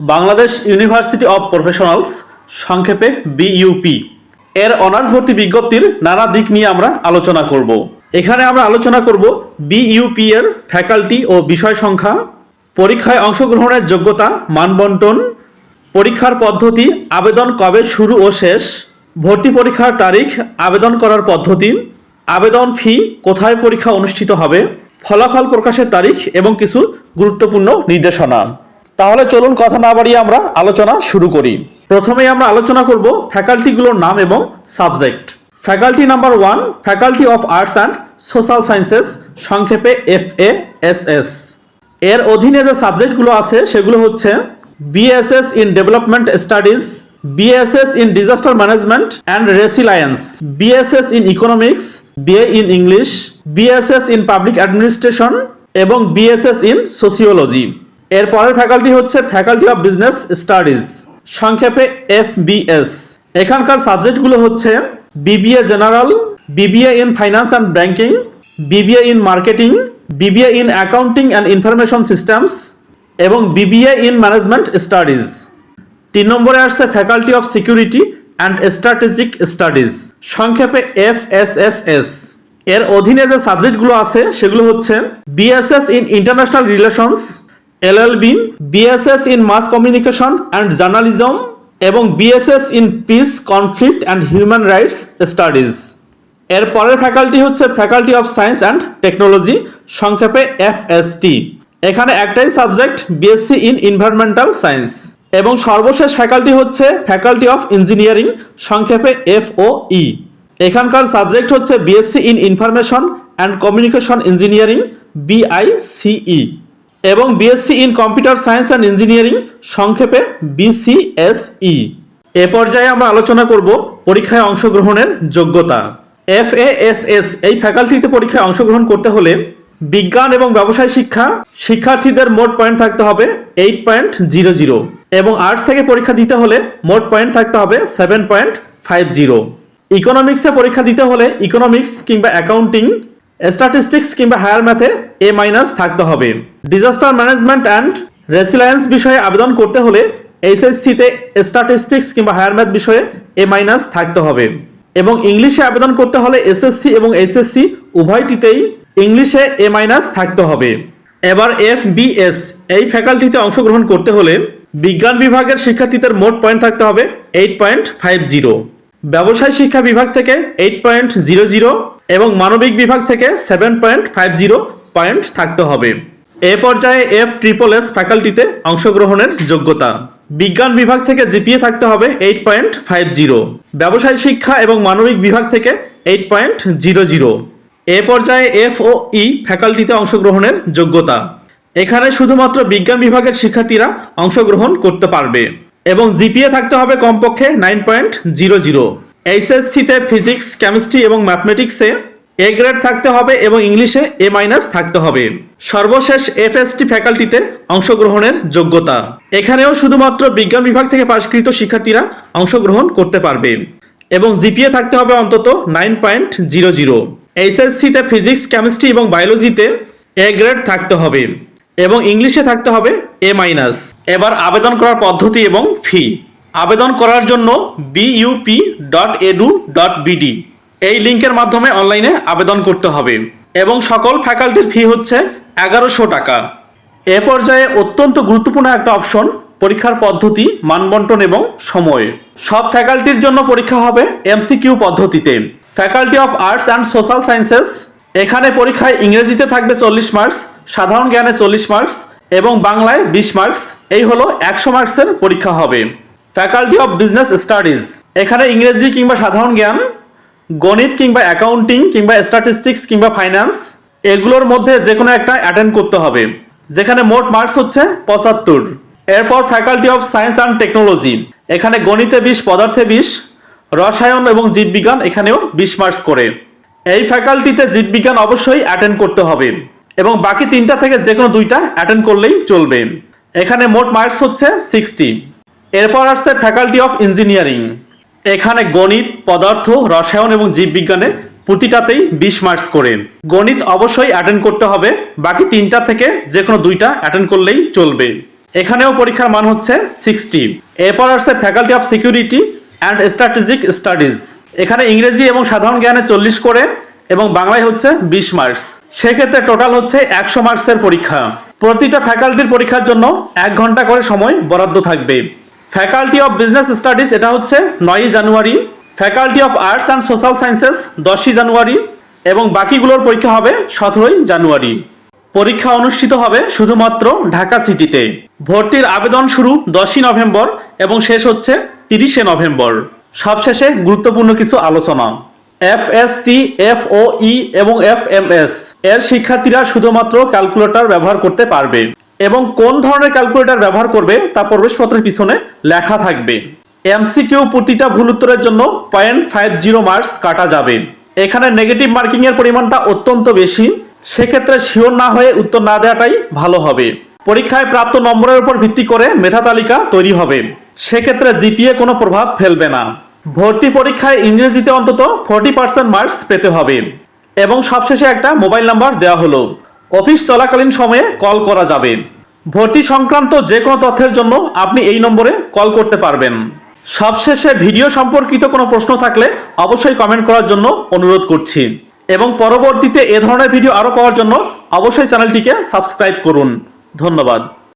Bangladesh university of professionals, সংক্ষেপে BUP এর honours ভর্তি বিজ্ঞপ্তির নানা দিক নিয়ে আমরা আলোচনা করব। এখানে আমরা আলোচনা করব বিইউপি এর ফ্যাকাল্টি ও বিষয় সংখ্যা, পরীক্ষায় অংশগ্রহণের যোগ্যতা, মানবন্টন, পরীক্ষার পদ্ধতি, আবেদন কবে শুরু ও শেষ, ভর্তি পরীক্ষার তারিখ, আবেদন করার পদ্ধতি, আবেদন ফি, কোথায় পরীক্ষা অনুষ্ঠিত হবে, ফলাফল প্রকাশের তারিখ এবং কিছু গুরুত্বপূর্ণ নির্দেশনা। তাহলে চলুন কথা না বাড়িয়ে আমরা আলোচনা শুরু করি। প্রথমেই আমরা আলোচনা করব ফ্যাকাল্টিগুলোর নাম এবং subject. Faculty number 1, faculty of arts and social sciences, সংক্ষেপে FASS। এর অধীনে যে সাবজেক্টগুলো আছে সেগুলো হচ্ছে BSS in development studies, BSS in disaster management and resilience, BSS in economics, BA in English, BSS in public administration এবং BSS ইন সোসিওলজি। এর পরের ফ্যাকাল্টি হচ্ছে ফ্যাকাল্টি অফ বিজনেস স্টাডিজ, সংক্ষেপে FBS। এখানকার সাবজেক্টগুলো হচ্ছে BBA general, BBA in finance and banking, BBA in marketing, BBA in accounting and information systems এবং BBA in management studies. 3 নম্বরে আসছে faculty of security and strategic studies, সংক্ষেপে FSSS। এর অধীনে যে সাবজেক্টগুলো আছে সেগুলো হচ্ছে BSS in international relations, LLB, BSS in mass communication and journalism এবং BSS in peace, conflict and human rights studies. এর পরের ফ্যাকাল্টি হচ্ছে faculty of science and technology, সংক্ষেপে FST। এখানে একটাই subject BSc in environmental science. এবং সর্বশেষ faculty হচ্ছে ফ্যাকাল্টি অফ ইঞ্জিনিয়ারিং, সংক্ষেপে FOE। এখানকার সাবজেক্ট হচ্ছে BSc in information and communication engineering, BICE এবং BSc in computer science and engineering, সংক্ষেপে BCSE। এ পর্যায়ে আমরা আলোচনা করব পরীক্ষায় অংশগ্রহণের যোগ্যতা। FASS এই ফ্যাকাল্টিতে পরীক্ষায় অংশগ্রহণ করতে হলে বিজ্ঞান এবং ব্যবসায় শিক্ষা শিক্ষার্থীদের মোট পয়েন্ট থাকতে হবে 8.00 এবং আর্টস থেকে পরীক্ষা দিতে হলে মোট পয়েন্ট থাকতে হবে 7.50। ইকোনমিক্সে পরীক্ষা দিতে হলে ইকোনমিক্স কিংবা অ্যাকাউন্টিং, স্ট্যাটিস্টিক্স কিংবা হায়ার ম্যাথে A- থাকতে হবে। ডিজাস্টার ম্যানেজমেন্ট অ্যান্ড রেসিলায়েন্স বিষয়ে আবেদন করতে হলে HSC-তে স্ট্যাটিস্টিক্স কিংবা হায়ার ম্যাথ বিষয়ে A- থাকতে হবে এবং ইংলিশে আবেদন করতে হলে SSC এবং HSC উভয়টিতেই ইংলিশে A- থাকতে হবে। এবার FBS এই ফ্যাকাল্টিতে অংশগ্রহণ করতে হলে বিজ্ঞান বিভাগের শিক্ষার্থীদের মোট পয়েন্ট থাকতে হবে 8.50, ব্যবসায় শিক্ষা বিভাগ থেকে 8.00 এবং মানবিক বিভাগ থেকে 7.50 পয়েন্ট থাকতে হবে। এ পর্যায়ে FSSS ফ্যাকাল্টিতে অংশগ্রহণের যোগ্যতা। বিজ্ঞান বিভাগ থেকে GPA থাকতে হবে 8.50, ব্যবসায় শিক্ষা এবং মানবিক বিভাগ থেকে 8.00। এ পর্যায়ে FOE ফ্যাকাল্টিতে অংশগ্রহণের যোগ্যতা। এখানে শুধুমাত্র বিজ্ঞান বিভাগের শিক্ষার্থীরা অংশগ্রহণ করতে পারবে এবং GPA থাকতে হবে কমপক্ষে 9.00। HSC-তে ফিজিক্স, কেমিস্ট্রি এবং ম্যাথমেটিক্সে A গ্রেড থাকতে হবে এবং ইংলিশে A- থাকতে হবে। সর্বশেষ FST ফ্যাকাল্টিতে অংশগ্রহণের যোগ্যতা। এখানেও শুধুমাত্র বিজ্ঞান বিভাগ থেকে পাশকৃত শিক্ষার্থীরা অংশগ্রহণ করতে পারবে এবং GPA থাকতে হবে অন্তত 9.00। HSC-তে ফিজিক্স, কেমিস্ট্রি এবং বায়োলজিতে A গ্রেড থাকতে হবে এবং ইংলিশে থাকতে হবে A-। এবার আবেদন করার পদ্ধতি এবং ফি। আবেদন করার জন্য bup.edu.bd এই লিঙ্কের মাধ্যমে অনলাইনে আবেদন করতে হবে এবং সকল ফ্যাকাল্টির ফি হচ্ছে 1100 টাকা। এ পর্যায়ে অত্যন্ত গুরুত্বপূর্ণ একটা অপশন পরীক্ষার পদ্ধতি, মানবন্টন এবং সময়। সব ফ্যাকাল্টির জন্য পরীক্ষা হবে MCQ পদ্ধতিতে। Faculty of arts and social sciences এখানে পরীক্ষায় ইংরেজিতে থাকবে 40 মার্কস, সাধারণ জ্ঞানে 40 মার্কস এবং বাংলায় 20 মার্কস। এই হলো 100 মার্কসের পরীক্ষা হবে। ফ্যাকাল্টি অফ বিজনেস স্টাডিজ এখানে ইংরেজি কিংবা সাধারণ জ্ঞান, গণিত কিংবা অ্যাকাউন্টিং কিংবা স্ট্যাটিস্টিক্স কিংবা ফাইন্যান্স এগুলোর মধ্যে যে কোনো একটা অ্যাটেন্ড করতে হবে, যেখানে মোট মার্কস হচ্ছে 75। এরপর faculty of science and technology এখানে গণিতে 20, পদার্থে 20, রসায়ন এবং জীববিজ্ঞান এখানেও 20 মার্কস করে। এই ফ্যাকাল্টিতে জীববিজ্ঞান অবশ্যই অ্যাটেন্ড করতে হবে এবং বাকি 3টা থেকে যে কোনো 2টা অ্যাটেন্ড করলেই চলবে। এখানে মোট মার্কস হচ্ছে 60। এরপর আসছে ফ্যাকাল্টি অফ ইঞ্জিনিয়ারিং এখানে গণিত, পদার্থ, রসায়ন এবং জীববিজ্ঞানে প্রতিটাতেই 20 মার্কস করে। গণিত অবশ্যই অ্যাটেন্ড করতে হবে, বাকি 3টা থেকে যে কোনো 2টা অ্যাটেন্ড করলেই চলবে। এখানেও পরীক্ষার মান হচ্ছে 60। এরপর আসছে faculty of security and strategic studies. এখানে ইংরেজি এবং সাধারণ জ্ঞানে 40 করে এবং বাংলায় হচ্ছে 20 মার্কস। সেক্ষেত্রে টোটাল হচ্ছে 100 মার্কসের পরীক্ষা। প্রতিটা ফ্যাকাল্টির পরীক্ষার জন্য 1 ঘন্টা করে সময় বরাদ্দ থাকবে। ফ্যাকাল্টি অফ বিজনেস স্টাডিজ এটা হচ্ছে 9 জানুয়ারি, faculty of arts and social sciences 10 জানুয়ারি এবং বাকিগুলোর পরীক্ষা হবে 17 জানুয়ারি। পরীক্ষা অনুষ্ঠিত হবে শুধুমাত্র ঢাকা সিটিতে। ভর্তির আবেদন শুরু 10 নভেম্বর এবং শেষ হচ্ছে 30 নভেম্বর। সবশেষে গুরুত্বপূর্ণ কিছু আলোচনা। এফএসটি, এফওই এবং এফএমএস এর শিক্ষার্থীরা শুধুমাত্র ক্যালকুলেটর ব্যবহার করতে পারবে এবং কোন ধরনের ক্যালকুলেটর ব্যবহার করবে তা প্রবেশপত্রের পিছনে লেখা থাকবে। এমসিকিউ প্রতিটা ভুল উত্তরের জন্য 0.50 মার্কস কাটা যাবে। এখানে নেগেটিভ মার্কিং এর পরিমাণটা অত্যন্ত বেশি, সেক্ষেত্রে শিওর না হয়ে উত্তর না দেওয়াটাই ভালো হবে। পরীক্ষায় প্রাপ্ত নম্বরের উপর ভিত্তি করে মেধা তালিকা তৈরি হবে, সেক্ষেত্রে জিপিএ কোনো প্রভাব ফেলবে না। ভর্তি পরীক্ষায় ইংরেজিতে অন্তত 40% মার্কস পেতে হবে এবং সবশেষে একটা মোবাইল নাম্বার দেওয়া হলো। অফিস চলাকালীন সময়ে কল করা যাবে। ভর্তি সংক্রান্ত যে কোনো তথ্যের জন্য আপনি এই নম্বরে কল করতে পারবেন। সবশেষে ভিডিও সম্পর্কিত কোনো প্রশ্ন থাকলে অবশ্যই কমেন্ট করার জন্য অনুরোধ করছি এবং পরবর্তীতে এ ধরনের ভিডিও আরও পাওয়ার জন্য অবশ্যই চ্যানেলটিকে সাবস্ক্রাইব করুন। ধন্যবাদ।